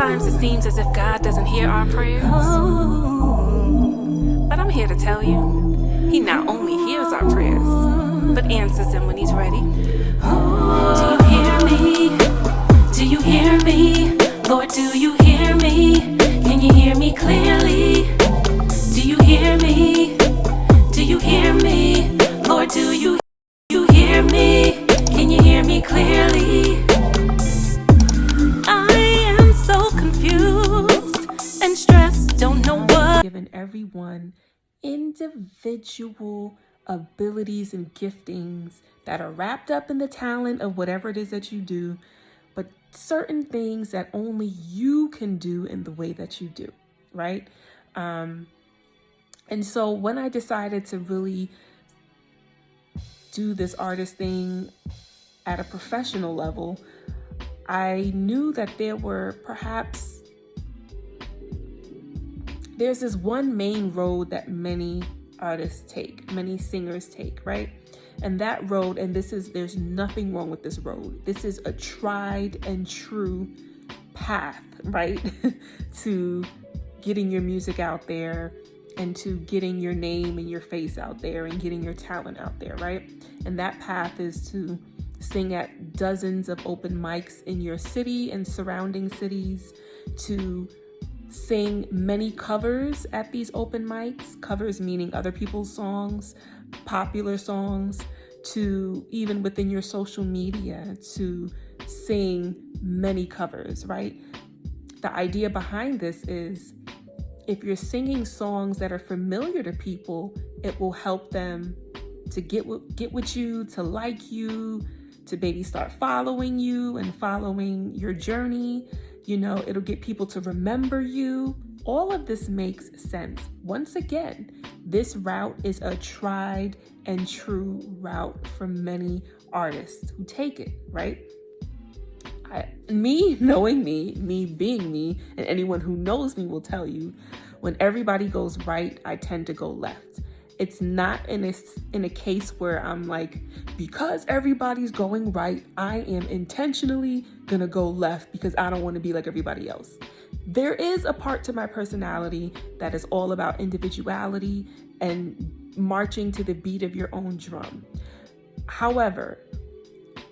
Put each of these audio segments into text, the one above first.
Sometimes it seems as if God doesn't hear our prayers. But I'm here to tell you, He not only hears our prayers, but answers them when He's ready. Do you hear me? Do you hear me? Lord, do you hear me? Can you hear me clearly? Do you hear me? Do you hear me? Lord, do you hear me? Can you hear me clearly? I am so confused and stressed, don't know what. Given everyone individual abilities and giftings that are wrapped up in the talent of whatever it is that you do, but certain things that only you can do in the way that you do, right? And so when I decided to really do this artist thing at a professional level, I knew that there's this one main road that many artists take, many singers take, right? And that road, and there's nothing wrong with this road. This is a tried and true path, right? To getting your music out there and to getting your name and your face out there and getting your talent out there, right? And that path is to sing at dozens of open mics in your city and surrounding cities, to sing many covers at these open mics, covers meaning other people's songs, popular songs, to even within your social media to sing many covers, right? The idea behind this is if you're singing songs that are familiar to people, it will help them to get with you, to like you, to maybe start following you and following your journey. You know, it'll get people to remember you. All of this makes sense. Once again, this route is a tried and true route for many artists who take it, right? Me knowing me being me, and anyone who knows me will tell you, when everybody goes right, I tend to go left. It's not in a case where I'm like, because everybody's going right, I am intentionally gonna go left because I don't want to be like everybody else. There is a part to my personality that is all about individuality and marching to the beat of your own drum. However,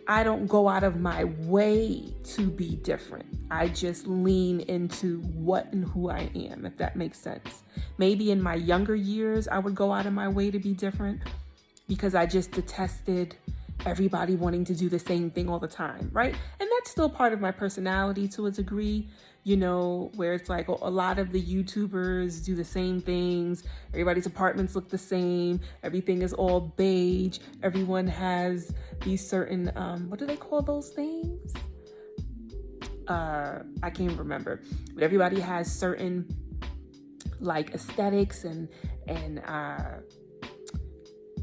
I don't go out of my way to be different. I just lean into what and who I am, if that makes sense. Maybe in my younger years, I would go out of my way to be different because I just detested everybody wanting to do the same thing all the time, right? And that's still part of my personality to a degree, you know, where it's like a lot of the YouTubers do the same things. Everybody's apartments look the same. Everything is all beige. Everyone has these certain, what do they call those things? I can't remember, but everybody has certain like aesthetics and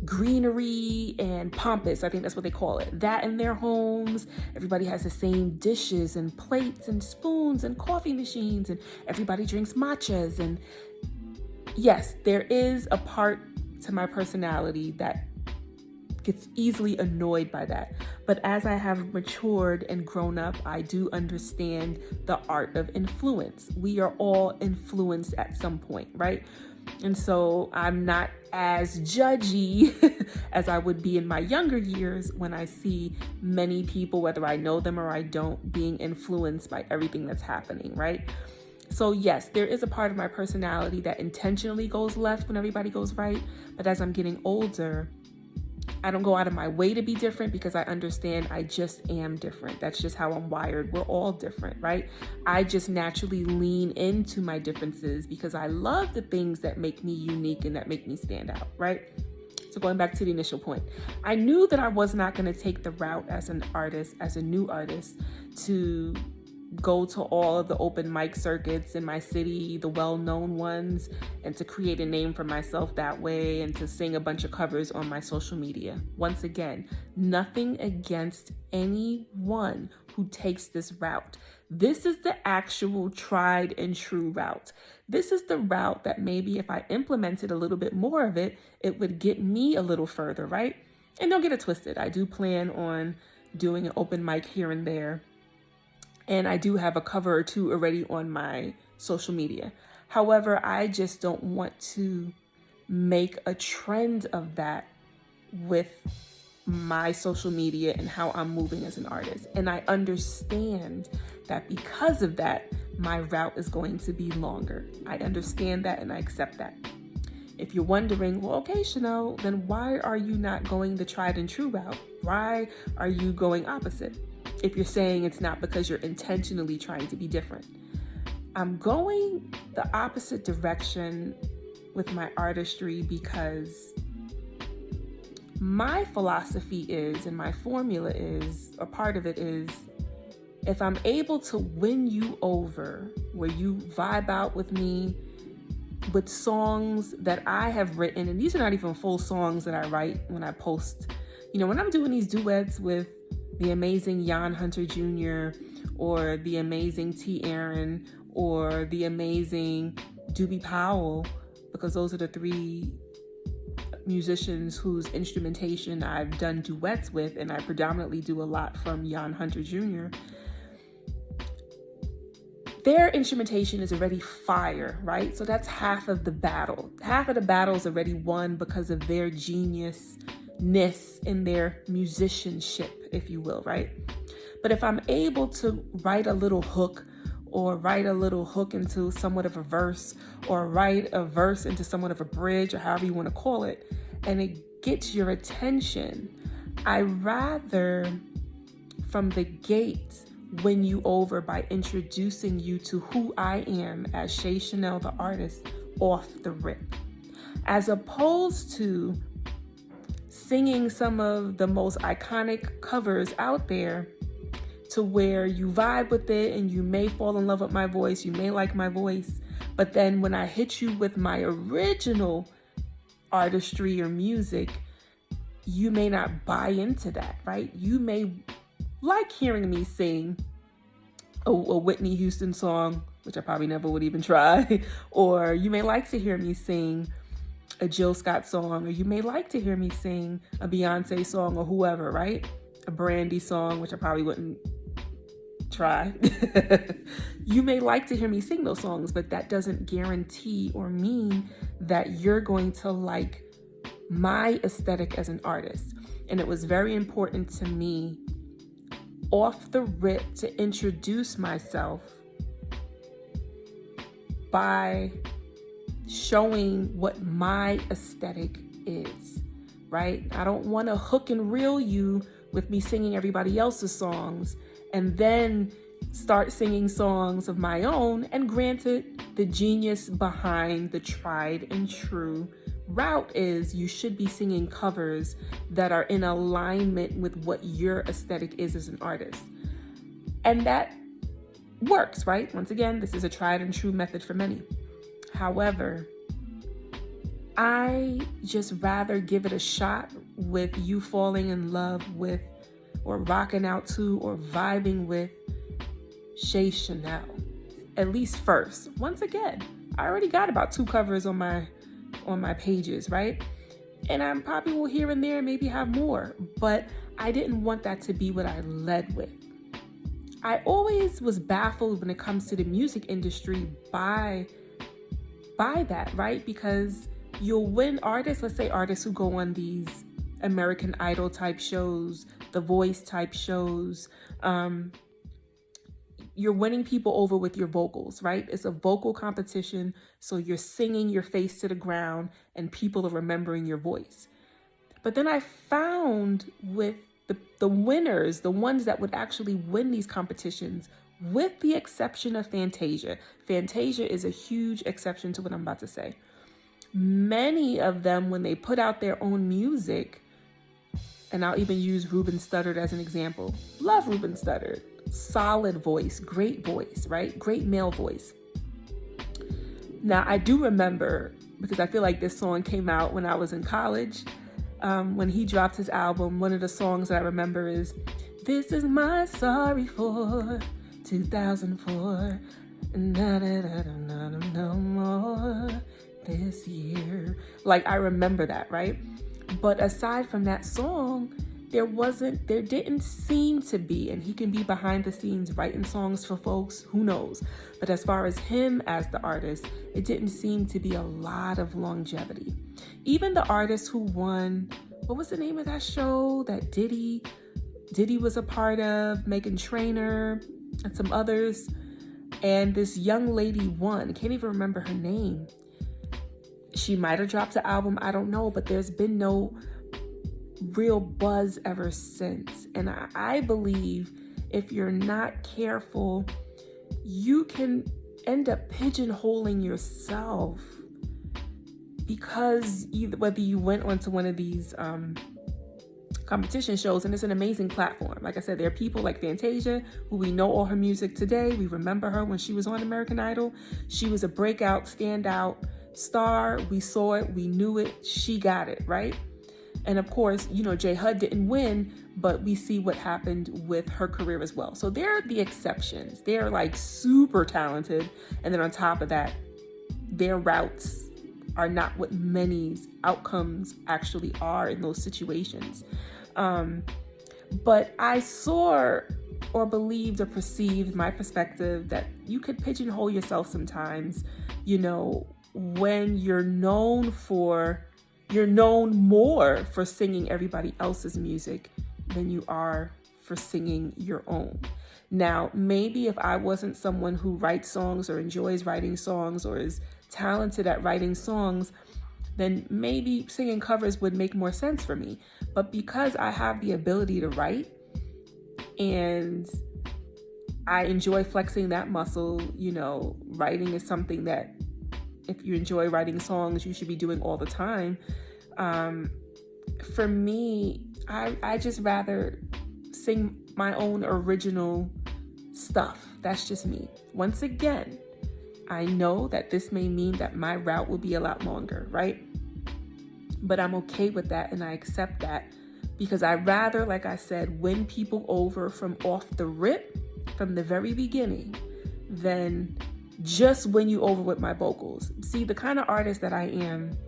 greenery and pompous, I think that's what they call it. That in their homes, everybody has the same dishes and plates and spoons and coffee machines, and everybody drinks matchas. And yes, there is a part to my personality that gets easily annoyed by that. But as I have matured and grown up, I do understand the art of influence. We are all influenced at some point, right? And so I'm not as judgy as I would be in my younger years when I see many people, whether I know them or I don't, being influenced by everything that's happening, right? So yes, there is a part of my personality that intentionally goes left when everybody goes right. But as I'm getting older, I don't go out of my way to be different because I understand I just am different. That's just how I'm wired. We're all different, right? I just naturally lean into my differences because I love the things that make me unique and that make me stand out, right? So going back to the initial point, I knew that I was not going to take the route as an artist, as a new artist, to go to all of the open mic circuits in my city, the well-known ones, and to create a name for myself that way and to sing a bunch of covers on my social media. Once again, nothing against anyone who takes this route. This is the actual tried and true route. This is the route that maybe if I implemented a little bit more of it, it would get me a little further, right? And don't get it twisted. I do plan on doing an open mic here and there. And I do have a cover or two already on my social media. However, I just don't want to make a trend of that with my social media and how I'm moving as an artist. And I understand that because of that, my route is going to be longer. I understand that and I accept that. If you're wondering, well, okay, Chanel, then why are you not going the tried and true route? Why are you going opposite? If you're saying it's not because you're intentionally trying to be different. I'm going the opposite direction with my artistry because my philosophy is, and my formula is, a part of it is, if I'm able to win you over, where you vibe out with me with songs that I have written, and these are not even full songs that I write when I post, when I'm doing these duets with the amazing Jan Hunter Jr. or the amazing T. Aaron or the amazing Doobie Powell, because those are the three musicians whose instrumentation I've done duets with, and I predominantly do a lot from Jan Hunter Jr. Their instrumentation is already fire, right? So that's half of the battle. Half of the battle is already won because of their geniusness in their musicianship, if you will, right? But if I'm able to write a little hook into somewhat of a verse, or write a verse into somewhat of a bridge, or however you want to call it, and it gets your attention, I rather from the gate win you over by introducing you to who I am as ShayChannel the artist off the rip, as opposed to singing some of the most iconic covers out there to where you vibe with it and you may fall in love with my voice, you may like my voice, but then when I hit you with my original artistry or music, you may not buy into that, right? You may like hearing me sing a Whitney Houston song, which I probably never would even try, or you may like to hear me sing a Jill Scott song, or you may like to hear me sing a Beyonce song, or whoever, right? A Brandy song, which I probably wouldn't try. You may like to hear me sing those songs, but that doesn't guarantee or mean that you're going to like my aesthetic as an artist. And it was very important to me off the rip to introduce myself by showing what my aesthetic is, right? I don't want to hook and reel you with me singing everybody else's songs and then start singing songs of my own. And granted, the genius behind the tried and true route is you should be singing covers that are in alignment with what your aesthetic is as an artist. And that works, right? Once again, this is a tried and true method for many. However, I just rather give it a shot with you falling in love with, or rocking out to, or vibing with ShayChannel, at least first. Once again, I already got about 2 covers on my pages, right? And I probably will here and there maybe have more, but I didn't want that to be what I led with. I always was baffled when it comes to the music industry by that, right? Because you'll win artists, let's say artists who go on these American Idol type shows, The Voice type shows, you're winning people over with your vocals, right? It's a vocal competition, so you're singing your face to the ground and people are remembering your voice. But then I found with the winners, the ones that would actually win these competitions, with the exception of Fantasia. Fantasia is a huge exception to what I'm about to say. Many of them, when they put out their own music, and I'll even use Ruben Studdard as an example. Love Ruben Studdard. Solid voice, right? Great male voice. Now, I do remember, because I feel like this song came out when I was in college, when he dropped his album, one of the songs that I remember is, "This is my sorry for 2004, no more this year." Like, I remember that, right? But aside from that song, there didn't seem to be, and he can be behind the scenes writing songs for folks, who knows. But as far as him as the artist, it didn't seem to be a lot of longevity. Even the artist who won, what was the name of that show that Diddy was a part of, Meghan Trainor and some others, and this young lady won. I can't even remember her name. She might have dropped an album, I don't know, but there's been no real buzz ever since. And I believe if you're not careful, you can end up pigeonholing yourself, because whether you went onto one of these competition shows, and it's an amazing platform. Like I said, there are people like Fantasia, who we know all her music today. We remember her when she was on American Idol. She was a breakout, standout star. We saw it, we knew it, she got it, right? And of course, J Hud didn't win, but we see what happened with her career as well. So they're the exceptions. They're like super talented. And then on top of that, their routes are not what many's outcomes actually are in those situations. But I saw or believed or perceived, my perspective, that you could pigeonhole yourself sometimes, when you're known more for singing everybody else's music than you are for singing your own. Now, maybe if I wasn't someone who writes songs or enjoys writing songs or is talented at writing songs, then maybe singing covers would make more sense for me. But because I have the ability to write and I enjoy flexing that muscle, writing is something that, if you enjoy writing songs, you should be doing all the time. For me, I just rather sing my own original stuff. That's just me. Once again, I know that this may mean that my route will be a lot longer, right? But I'm okay with that, and I accept that, because I rather, like I said, win people over from off the rip, from the very beginning, than just win you over with my vocals. See, the kind of artist that I am,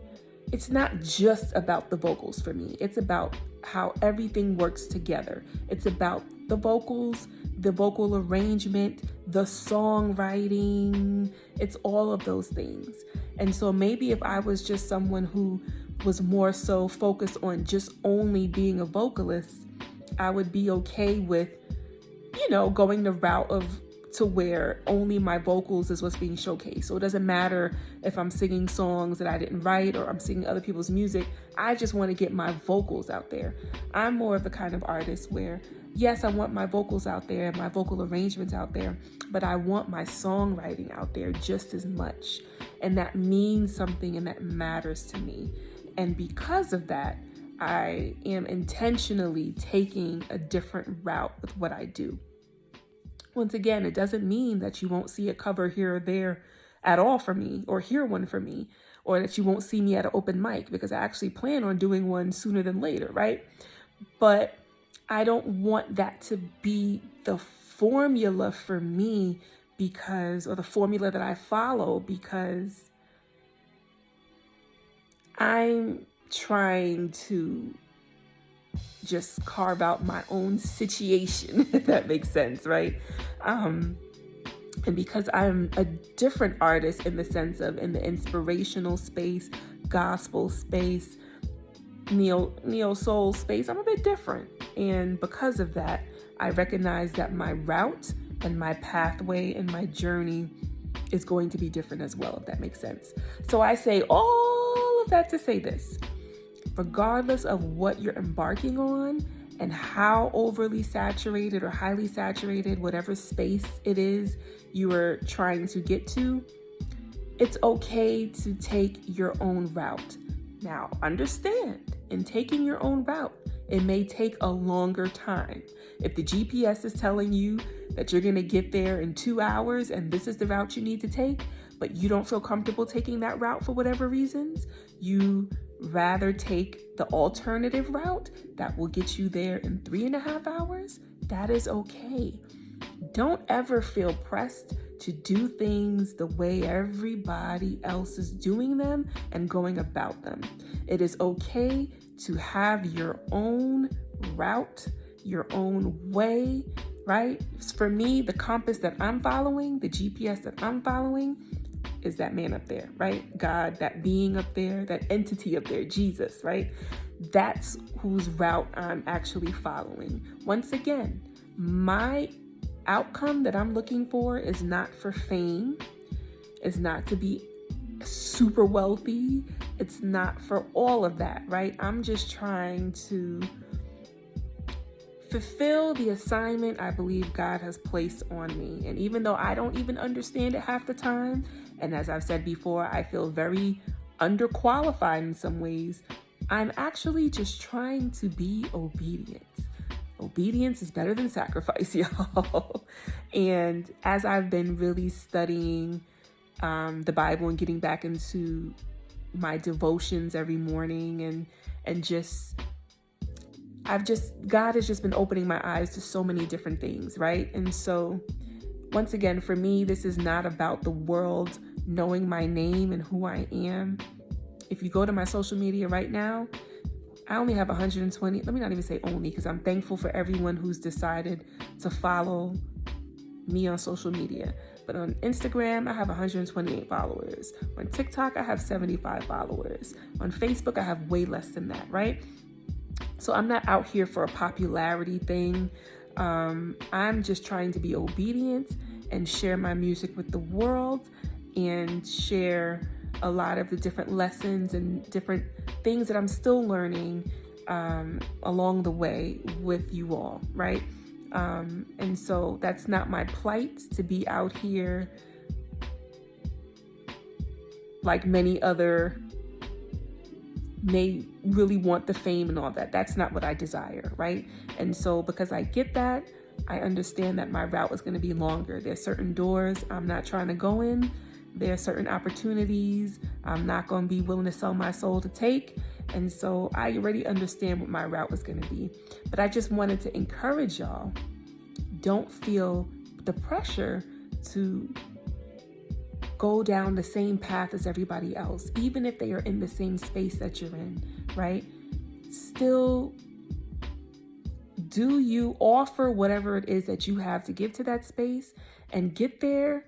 it's not just about the vocals for me. It's about how everything works together. It's about the vocals, the vocal arrangement, the songwriting. It's all of those things. And so maybe if I was just someone who was more so focused on just only being a vocalist, I would be okay with, going the route to where only my vocals is what's being showcased. So it doesn't matter if I'm singing songs that I didn't write or I'm singing other people's music. I just want to get my vocals out there. I'm more of the kind of artist where, yes, I want my vocals out there, my vocal arrangements out there, but I want my songwriting out there just as much. And that means something, and that matters to me. And because of that, I am intentionally taking a different route with what I do. Once again, it doesn't mean that you won't see a cover here or there at all for me, or hear one for me, or that you won't see me at an open mic, because I actually plan on doing one sooner than later, right? But I don't want that to be the formula for me, or the formula that I follow, because I'm trying to just carve out my own situation, if that makes sense, right? And because I'm a different artist in the sense of in the inspirational space, gospel space, neo soul space, I'm a bit different. And because of that, I recognize that my route and my pathway and my journey is going to be different as well, if that makes sense. So I say all of that to say this: regardless of what you're embarking on and how overly saturated or highly saturated, whatever space it is you are trying to get to, it's okay to take your own route. Now, understand, in taking your own route, it may take a longer time. If the GPS is telling you that you're going to get there in 2 hours and this is the route you need to take, but you don't feel comfortable taking that route for whatever reasons, you rather take the alternative route that will get you there in 3.5 hours, that is okay. Don't ever feel pressed to do things the way everybody else is doing them and going about them. It is okay to have your own route, your own way, right? For me, the compass that I'm following, the GPS that I'm following is that man up there, right? God, that being up there, that entity up there, Jesus, right? That's whose route I'm actually following. Once again, my outcome that I'm looking for is not for fame. It's not to be super wealthy. It's not for all of that, right? I'm just trying to fulfill the assignment I believe God has placed on me. And even though I don't even understand it half the time, and as I've said before, I feel very underqualified in some ways, I'm actually just trying to be obedient. Obedience is better than sacrifice, y'all. And as I've been really studying the Bible and getting back into my devotions every morning and God has just been opening my eyes to so many different things, right? And so once again, for me, this is not about the world knowing my name and who I am. If you go to my social media right now, I only have 120, let me not even say only, because I'm thankful for everyone who's decided to follow me on social media. But on Instagram, I have 128 followers. On TikTok, I have 75 followers. On Facebook, I have way less than that, right? So I'm not out here for a popularity thing. I'm just trying to be obedient and share my music with the world and share a lot of the different lessons and different things that I'm still learning along the way with you all, right? And so that's not my plight to be out here like many other may really want the fame and all that. That's not what I desire, right? And so because I get that, I understand that my route is going to be longer. There's certain doors I'm not trying to go in. There are certain opportunities I'm not going to be willing to sell my soul to take. And so I already understand what my route is going to be. But I just wanted to encourage y'all, don't feel the pressure to go down the same path as everybody else, even if they are in the same space that you're in, right? Still, do you offer whatever it is that you have to give to that space and get there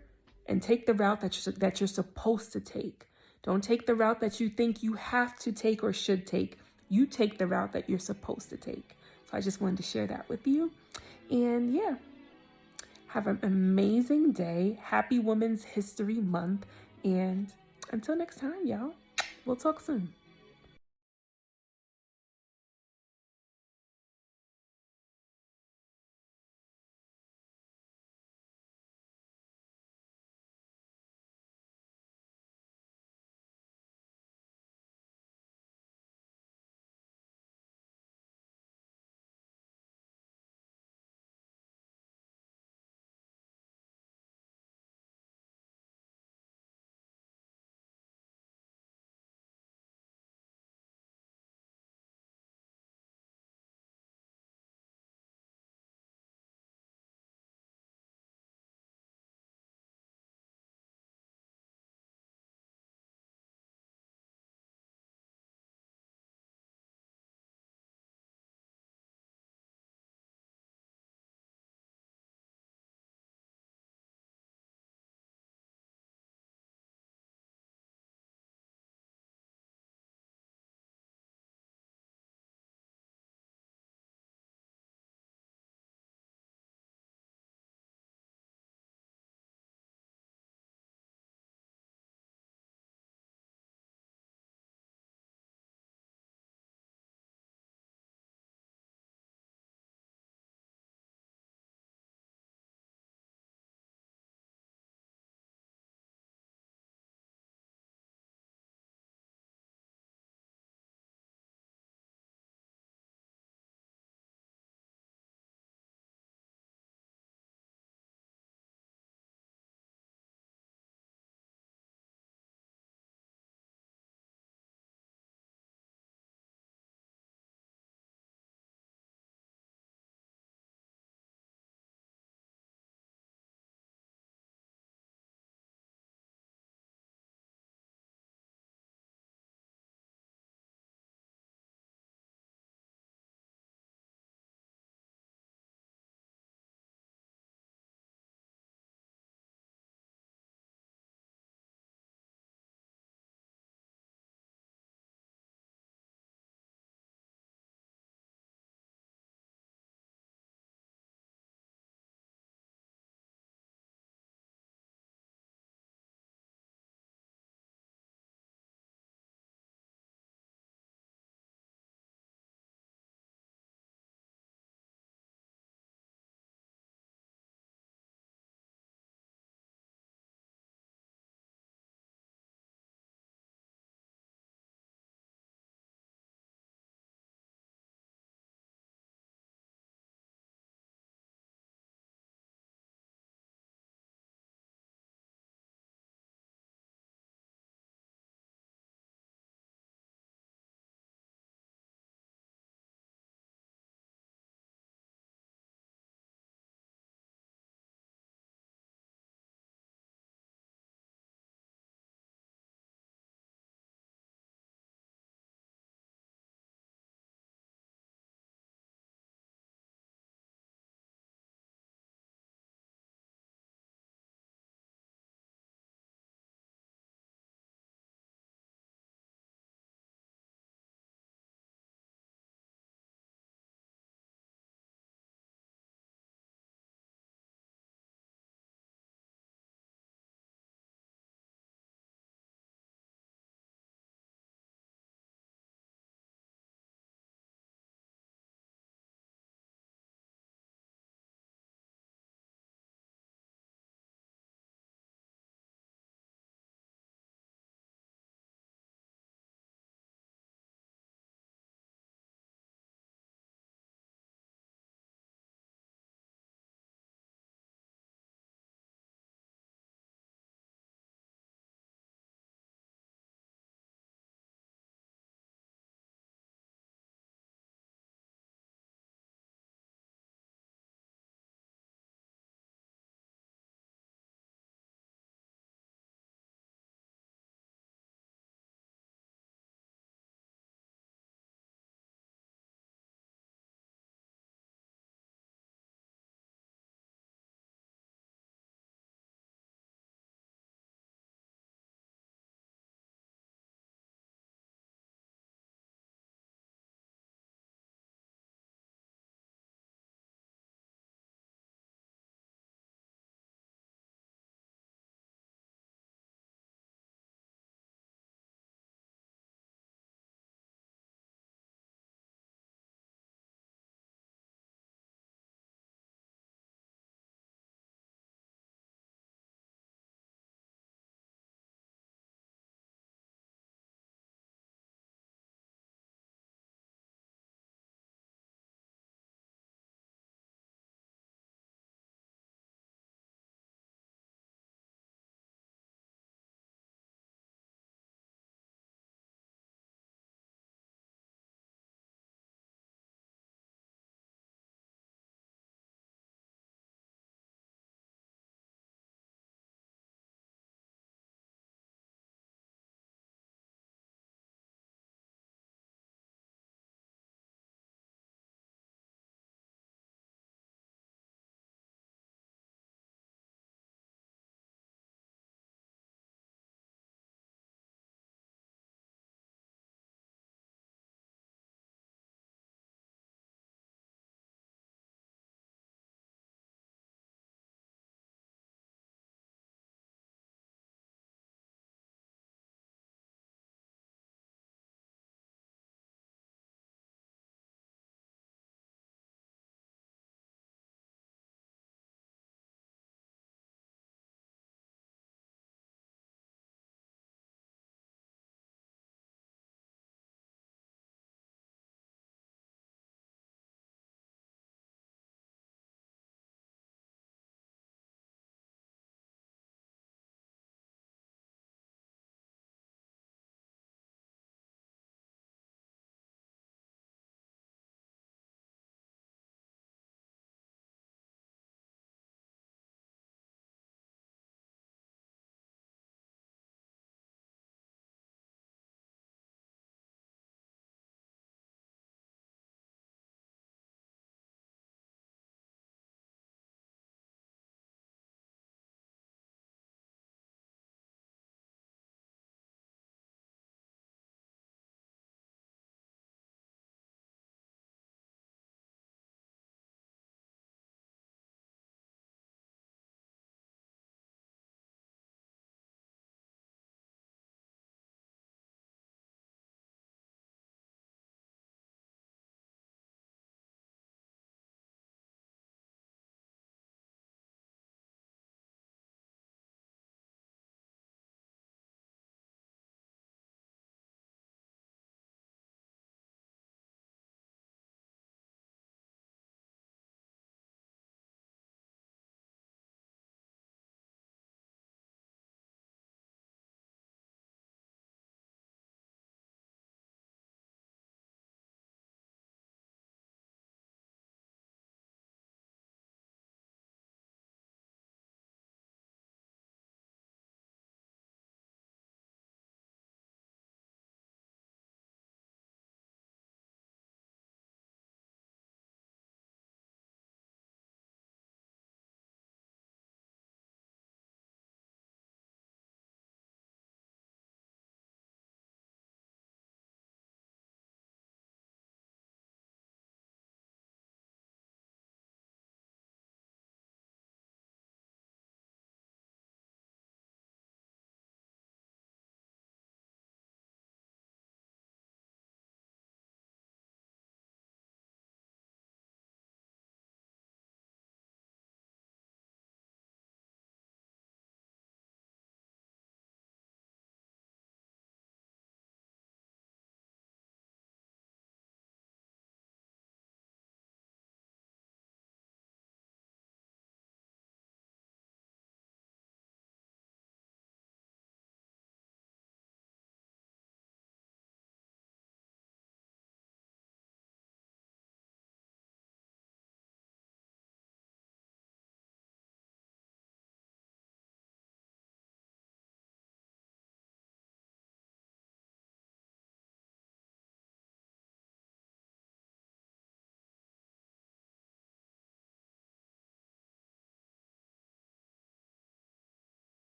and take the route that you're supposed to take. Don't take the route that you think you have to take or should take. You take the route that you're supposed to take. So I just wanted to share that with you. And yeah, have an amazing day. Happy Women's History Month. And until next time, y'all, we'll talk soon.